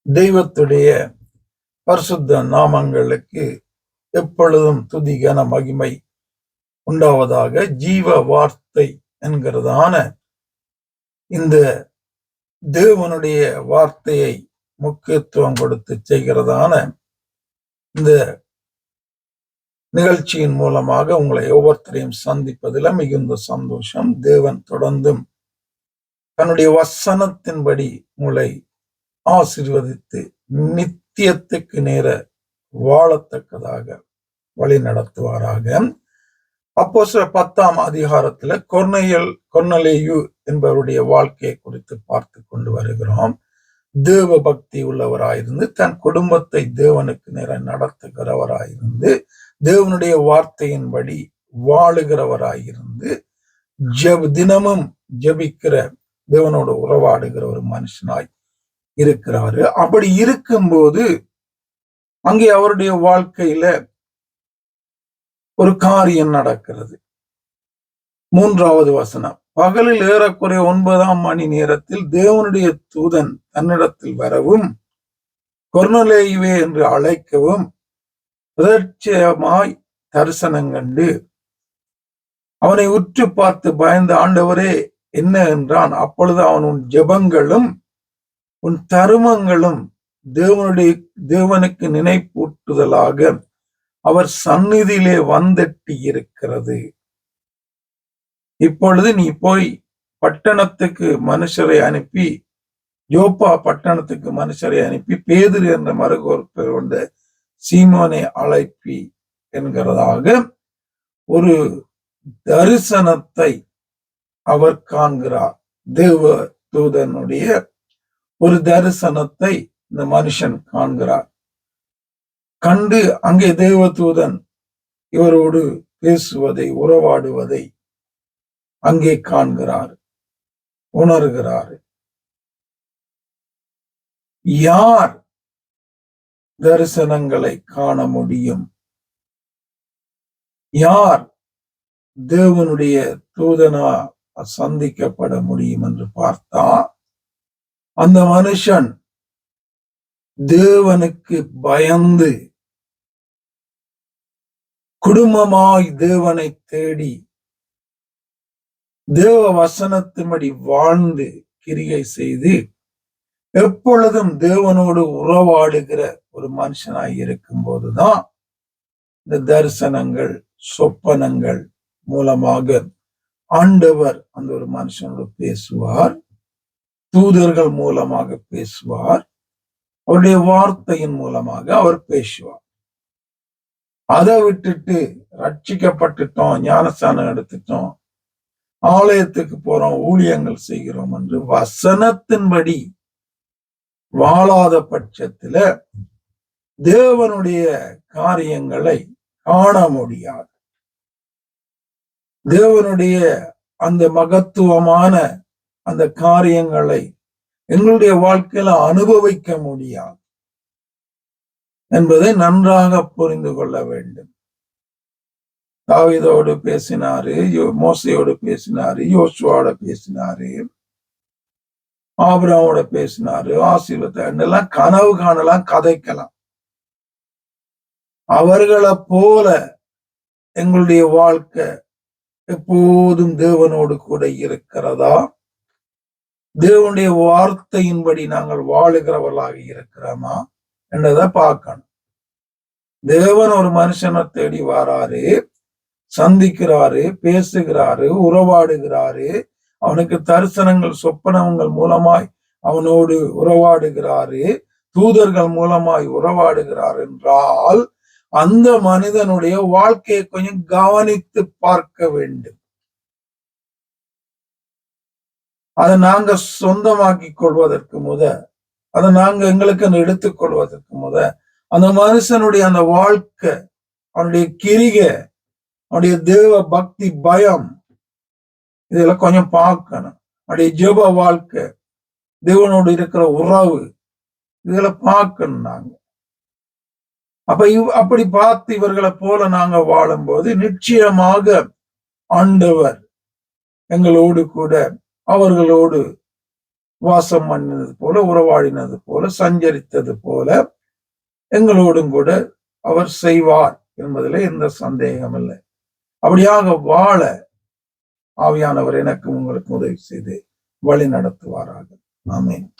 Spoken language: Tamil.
தெய்வத்துடைய பரிசுத்த நாமங்களுக்கு எப்பொழுதும் துதி கன மகிமை உண்டாவதாக. ஜீவ வார்த்தை என்கிறதான இந்த தேவனுடைய வார்த்தையை முக்கியத்துவம் கொடுத்து செய்கிறதான இந்த நிகழ்ச்சியின் மூலமாக உங்களை ஒவ்வொருத்தரையும் சந்திப்பதில் மிகுந்த சந்தோஷம். தேவன் தொடர்ந்தும் தன்னுடைய வசனத்தின்படி உங்களை ஆசீர்வதித்து நித்தியத்துக்கு நேர வாழத்தக்கதாக வழி நடத்துவாராக. அப்போஸ்தலர் 10ஆம் அதிகாரத்துல கொர்நேலியு என்பவருடைய வாழ்க்கையை குறித்து பார்த்து கொண்டு வருகிறோம். தேவ பக்தி உள்ளவராயிருந்து தன் குடும்பத்தை தேவனுக்கு நேர நடத்துகிறவராயிருந்து தேவனுடைய வார்த்தையின்படி வாழுகிறவராயிருந்து தினமும் ஜபிக்கிற தேவனோடு உறவாடுகிற ஒரு மனுஷனாய் இருக்கிறாரு. அப்படி இருக்கும்போது அங்கே அவருடைய வாழ்க்கையில ஒரு காரியம் நடக்கிறது. 3வது வசனம், பகலில் ஏறக்குறைய 9ஆம் மணி நேரத்தில் தேவனுடைய தூதன் தன்னிடத்தில் வரவும் கொர்நேலியுவே என்று அழைக்கவும் பிரத்யட்சமாய் தரிசனம் கண்டு அவனை உற்று பார்த்து பயந்து, ஆண்டவரே என்ன என்றான். அப்பொழுது அவன், உன் ஜெபங்களும் உன் தருமங்களும் தேவனுக்கு நினைப்பூட்டுதலாக அவர் சந்நிதியிலே வந்தெட்டி இருக்கிறது. இப்பொழுது நீ போய் பட்டணத்துக்கு மனுஷரை அனுப்பி, யோப்பா பட்டணத்துக்கு மனுஷரை அனுப்பி பேதுரு என்ற மறுகொருப்பர் கொண்ட சீமோனை அழைப்பி என்கிறதாக ஒரு தரிசனத்தை அவர் காண்கிறார். தேவ தூதனுடைய ஒரு தரிசனத்தை இந்த மனுஷன் காண்கிறார். கண்டு அங்கே தேவதூதன் இவரோடு பேசுவதை, உறவாடுவதை அங்கே காண்கிறார், உணர்கிறார். யார் தரிசனங்களை காண முடியும்? யார் தேவனுடைய தூதனா சந்திக்கப்பட முடியும் என்று பார்த்தா, அந்த மனுஷன் தேவனுக்கு பயந்து குடும்பமாய் தேவனை தேடி தேவ வசனத்தின்படி வாழ்ந்து கிரியை செய்து எப்பொழுதும் தேவனோடு உறவாடுகிற ஒரு மனுஷனாய் இருக்கும் போதுதான் இந்த தரிசனங்கள், சொப்பனங்கள் மூலமாக ஆண்டவர் அந்த ஒரு மனுஷனோடு பேசுவார். தூதர்கள் மூலமாக பேசுவார். அவருடைய வார்த்தையின் மூலமாக அவர் பேசுவார். அதை விட்டுட்டு ரட்சிக்கப்பட்டுட்டோம், ஞானஸ்தானம் எடுத்துட்டோம், ஆலயத்துக்கு போறோம், ஊழியங்கள் செய்கிறோம் என்று வசனத்தின்படி வாழாத பட்சத்துல தேவனுடைய காரியங்களை காண முடியாது. தேவனுடைய அந்த மகத்துவமான அந்த காரியங்களை எங்களுடைய வாழ்க்கையில அனுபவிக்க முடியாது என்பதை நன்றாக புரிந்து கொள்ள வேண்டும். தாவீதோடு பேசினாரு, மோசையோடு பேசினாரு, யோசுவாவோட பேசினாரு, ஆபிரகாமோட பேசினாரு, ஆசீர்வாதம் கனவு காணலாம், கதைக்கலாம். அவர்களை போல எங்களுடைய வாழ்க்கை எப்போதும் தேவனோடு கூட இருக்கிறதா? தேவனுடைய வார்த்தையின்படி நாங்கள் வாழுகிறவர்களாக இருக்கிறோமா என்றதை பார்க்கணும். தேவன் ஒரு மனுஷனை தேடி வராரு, சந்திக்கிறாரு, பேசுகிறாரு, உறவாடுகிறாரு, அவனுக்கு தரிசனங்கள், சொப்பனங்கள் மூலமாய் அவனோடு உறவாடுகிறாரு, தூதர்கள் மூலமாய் உறவாடுகிறார் என்றால் அந்த மனிதனுடைய வாழ்க்கையை கொஞ்சம் கவனித்து பார்க்க வேண்டும். அதை நாங்க சொந்தமாக்கி கொள்வதற்கு அதை நாங்க எங்களுக்கு எடுத்துக் கொள்வதற்கு அந்த மனுஷனுடைய அந்த வாழ்க்கை, அவனுடைய கிரிகை, அவனுடைய தேவ பக்தி, பயம், இதெல்லாம் கொஞ்சம் பார்க்கணும். அவனுடைய ஜெப வாழ்க்கை, தேவனோடு இருக்கிற உறவு, இதெல்லாம் பார்க்கணும் நாங்க. அப்படி பார்த்து இவர்களை போல நாங்க வாழும்போது நிச்சயமாக ஆண்டவர் எங்களோடு கூட அவர்களோடு வாசம் பண்ணினது போல, உறவாடினது போல, சஞ்சரித்தது போல எங்களோடும் கூட அவர் செய்வார் என்பதில் எந்த சந்தேகம் இல்லை. அப்படியாக வாழ ஆவியானவர் எனக்கு உங்களுக்கு உதவி செய்து வழி நடத்துவாராக. ஆமென்.